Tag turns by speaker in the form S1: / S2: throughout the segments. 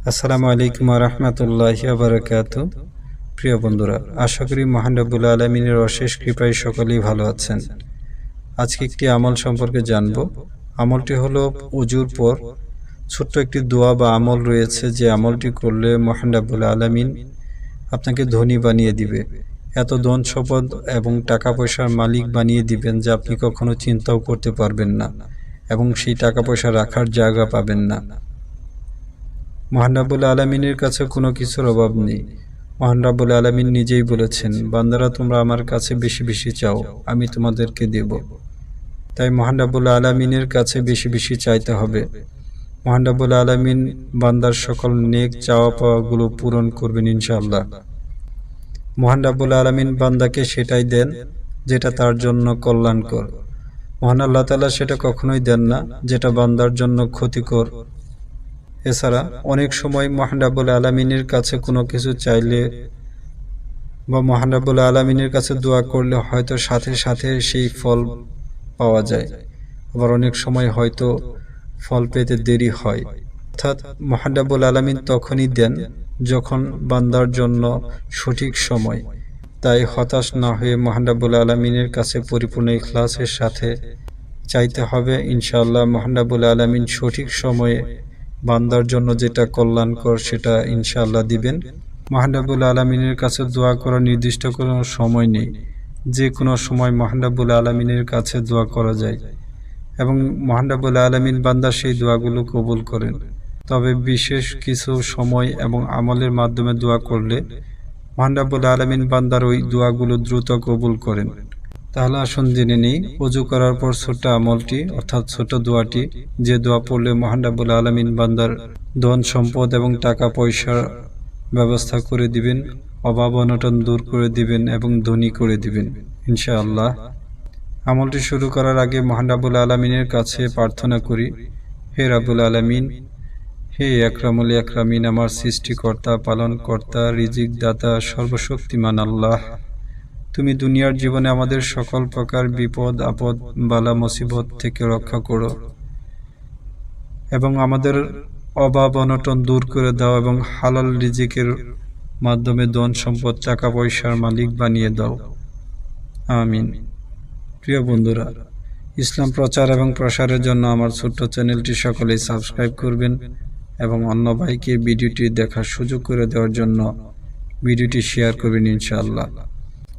S1: আসসালামু আলাইকুম ওয়া রাহমাতুল্লাহি ওয়া বারাকাতুহু। প্রিয় বন্ধুরা, আশা করি মহান রব্বুল আলামিনের অশেষ কৃপায় সকলেই ভালো আছেন। আজকে একটি আমল সম্পর্কে জানব। আমলটি হলো ওযুর পর ছোট্ট একটি দোয়া বা আমল রয়েছে, যে আমলটি করলে মহান রব্বুল আলামিন আপনাকে ধনী বানিয়ে দিবে। এত ধন সম্পদ এবং টাকা পয়সার মালিক বানিয়ে দিবেন যে আপনি কখনো চিন্তাও করতে পারবেন না, এবং সেই টাকা পয়সা রাখার জায়গা পাবেন না। মহান রব্বুল আলামিনের কাছে কোনো কিছুর অভাব নেই। মহান রব্বুল আলামিন নিজেই বলেছেন, বান্দারা তোমরা আমার কাছে বেশি বেশি চাও, আমি তোমাদেরকে দেব। তাই মহান রব্বুল আলামিনের কাছে বেশি বেশি চাইতে হবে। মহান রব্বুল আলামিন বান্দার সকল নেক চাওয়া পাওয়াগুলো পূরণ করবেন ইনশাআল্লাহ। মহান রব্বুল আলামিন বান্দাকে সেটাই দেন যেটা তার জন্য কল্যাণকর। মহান আল্লাহ তাআলা সেটা কখনোই দেন না যেটা বান্দার জন্য ক্ষতিকর। এছাড়া অনেক সময় মহান রব্বুল আলামিনের কাছে কোনো কিছু চাইলে বা মহান রব্বুল আলামিনের কাছে দোয়া করলে হয়তো সাথে সাথে সেই ফল পাওয়া যায়, আবার অনেক সময় হয়তো ফল পেতে দেরি হয়। অর্থাৎ মহান রব্বুল আলামিন তখনই দেন যখন বান্দার জন্য সঠিক সময়। তাই হতাশ না হয়ে মহান রব্বুল আলামিনের কাছে পরিপূর্ণ ইখলাসের সাথে চাইতে হবে। ইনশাআল্লাহ মহান রব্বুল আলামিন সঠিক সময়ে বান্দার জন্য যেটা কল্যাণকর সেটা ইনশাআল্লাহ দিবেন। মহান রব্বুল আলামিনের কাছে দোয়া করার নির্দিষ্ট কোনো সময় নেই, যে কোনো সময় মহান রব্বুল আলামিনের কাছে দোয়া করা যায়, এবং মহান রব্বুল আলামিন বান্দার সেই দোয়াগুলো কবুল করেন। তবে বিশেষ কিছু সময় এবং আমলের মাধ্যমে দোয়া করলে মহান রব্বুল আলামিন বান্দার ওই দোয়াগুলো দ্রুত কবুল করেন। তাহলে আসুন জেনে নিই ওযু করার পর ছোট্ট আমলটি, অর্থাৎ ছোট দোয়াটি, যে দোয়া পড়লে মহান রব্বুল আলামিন বান্দার ধন সম্পদ এবং টাকা পয়সার ব্যবস্থা করে দিবেন, অভাব অনটন দূর করে দিবেন এবং ধনী করে দিবেন ইনশাআল্লাহ। আমলটি শুরু করার আগে মহান রব্বুল আলামিনের কাছে প্রার্থনা করি, হে রব্বুল আলামিন, হে আকরামুল আকরামিন, আমার সৃষ্টিকর্তা, পালনকর্তা, রিজিক দাতা, সর্বশক্তিমান আল্লাহ, তুমি দুনিয়ার জীবনে আমাদের সকল প্রকার বিপদ আপদ বালা মুসিবত থেকে রক্ষা করো এবং আমাদের অভাব অনটন দূর করে দাও, এবং হালাল রিজিকের মাধ্যমে ধন সম্পদ টাকা পয়সার মালিক বানিয়ে দাও, আমিন। প্রিয় বন্ধুরা, ইসলাম প্রচার এবং প্রসারের জন্য আমার ছোট্ট চ্যানেলটি সকলেই সাবস্ক্রাইব করবেন এবং অন্য ভাইকে ভিডিওটি দেখার সুযোগ করে দেওয়ার জন্য ভিডিওটি শেয়ার করবেন ইনশাআল্লাহ।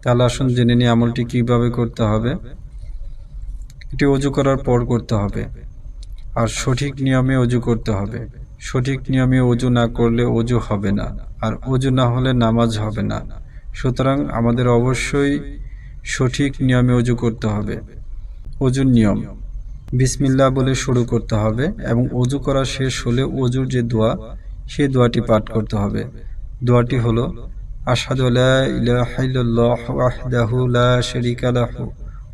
S1: তাহলে আসুন জেনে নিই আমলটি কিভাবে করতে হবে। এটি ওযু করার পর করতে হবে, আর সঠিক নিয়মে ওযু করতে হবে। সঠিক নিয়মে ওযু না করলে ওযু হবে না, আর ওযু না হলে নামাজ হবে না। সুতরাং আমাদের অবশ্যই সঠিক নিয়মে ওযু করতে হবে। ওযুর নিয়ম: বিসমিল্লাহ বলে শুরু করতে হবে, এবং ওযু করা শেষ হলে ওযুর যে দোয়া, সেই দোয়াটি পাঠ করতে হবে। দোয়াটি হলো, আশহাদু আল্লা ইলাহা ইল্লাল্লাহু ওয়াহদাহু লা শারীকা লাহু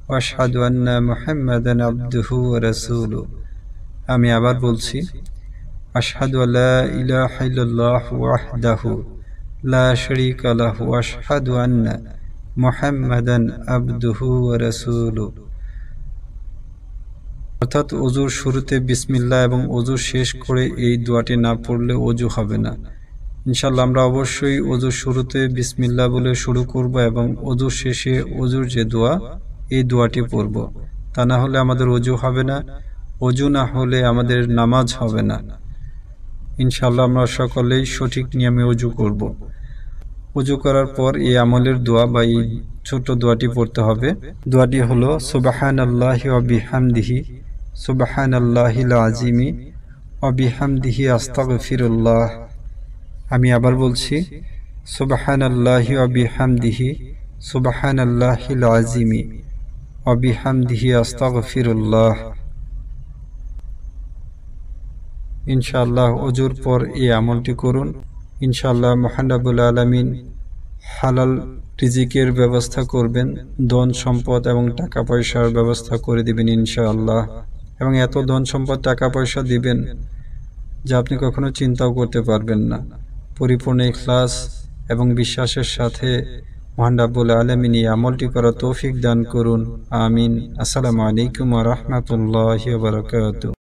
S1: ওয়া আশহাদু আন্না মুহাম্মাদান আবদুহু ওয়া রাসূলুহু। আমি আবার বলছি, আশহাদু আল্লা ইলাহা ইল্লাল্লাহু ওয়াহদাহু লা শারীকা লাহু ওয়া আশহাদু আন্না মুহাম্মাদান আবদুহু ওয়া রাসূলুহু। অর্থাৎ ওযুর শুরুতে বিসমিল্লাহ এবং ওযু শেষ করে এই দোয়াটি না পড়লে ওযু হবে না। ইনশাআল্লাহ আমরা অবশ্যই ওযুর শুরুতে বিসমিল্লাহ বলে শুরু করব এবং ওযু শেষে ওযুর যে দোয়া, এই দোয়াটি পড়ব। তা না হলে আমাদের ওযু হবে না, ওযু না হলে আমাদের নামাজ হবে না। ইনশাআল্লাহ আমরা সকলেই সঠিক নিয়মে ওযু করব। ওযু করার পর এই আমলের দোয়া বা এই ছোট দোয়াটি পড়তে হবে। দোয়াটি হলো, সুবহানাল্লাহি ওয়া বিহামদিহি সুবহানাল্লাহিল আযীমি ওয়া বিহামদিহি আস্তাগফিরুল্লাহ। আমি আবার বলছি, সুবহানাল্লাহি ওয়া বিহামদিহি সুবহানাল্লাহিল আযীমি ওয়া বিহামদিহি আস্তাগফিরুল্লাহ। ইনশাআল্লাহ ওযুর পর এই আমলটি করুন। ইনশাআল্লাহ মহান রব্বুল আলামিন হালাল রিজিকের ব্যবস্থা করবেন, ধন সম্পদ এবং টাকা পয়সার ব্যবস্থা করে দিবেন ইনশাআল্লাহ, এবং এত ধন সম্পদ টাকা পয়সা দিবেন যা আপনি কখনো চিন্তাও করতে পারবেন না। পরিপূর্ণ ইখলাস এবং বিশ্বাসের সাথে মহান রব্বুল আলামিন এই আমলটি করার তৌফিক দান করুন, আমিন। আসসালামু আলাইকুম ওয়া রাহমাতুল্লাহি ওয়া বারাকাতুহু।